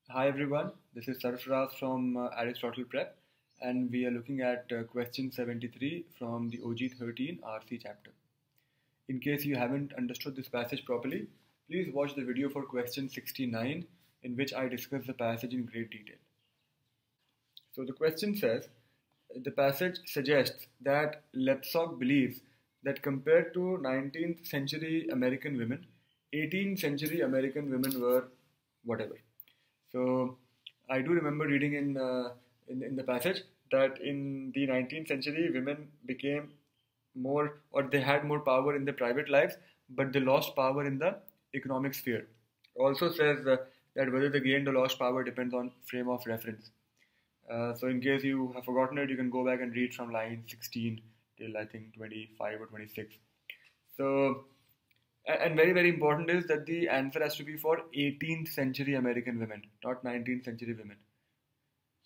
Hi everyone, this is Sarfraz from Aristotle Prep, and we are looking at question 73 from the OG13 RC chapter. In case you haven't understood this passage properly, please watch the video for question 69 in which I discuss the passage in great detail. So the question says, the passage suggests that Lepsock believes that compared to 19th century American women, 18th century American women were whatever. So I do remember reading in the passage that in the 19th century, women became more, or they had more power in their private lives, but they lost power in the economic sphere. Also says that whether they gained or lost power depends on frame of reference. So in case you have forgotten it, you can go back and read from line 16 till I think 25 or 26. So, and very, very important is that the answer has to be for 18th century American women, not 19th century women.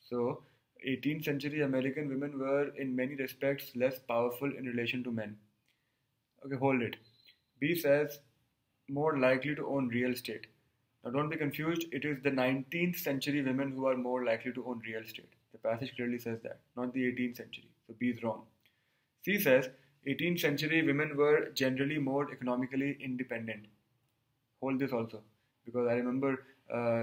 So, 18th century American women were in many respects less powerful in relation to men. Okay, hold it. B says more likely to own real estate. Now, don't be confused, it is the 19th century women who are more likely to own real estate. The passage clearly says that, not the 18th century. So, B is wrong. C says 18th century women were generally more economically independent. Hold this also, because I remember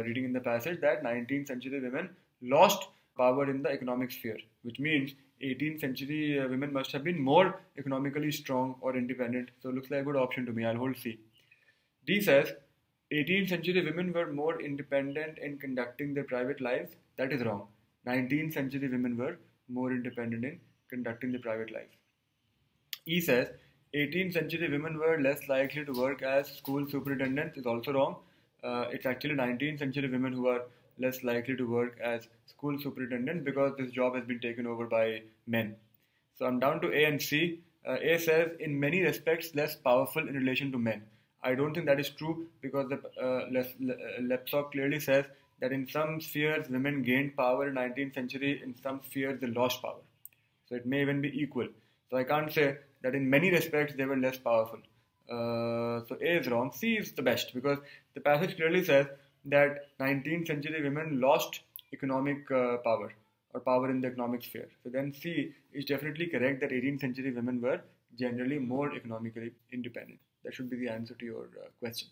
reading in the passage that 19th century women lost power in the economic sphere, which means 18th century women must have been more economically strong or independent. So, looks like a good option to me. I'll hold C. D says 18th century women were more independent in conducting their private lives. That is wrong. 19th century women were more independent in conducting their private lives. E says 18th century women were less likely to work as school superintendents is also wrong. It's actually 19th century women who are less likely to work as school superintendents because this job has been taken over by men. So I'm down to A and C. A says in many respects less powerful in relation to men. I don't think that is true because the Lepsock clearly says that in some spheres women gained power in 19th century, in some spheres they lost power. So it may even be equal. So I can't say that in many respects they were less powerful. So A is wrong. C is the best because the passage clearly says that 19th century women lost economic power or power in the economic sphere. So then C is definitely correct that 18th century women were generally more economically independent. That should be the answer to your question.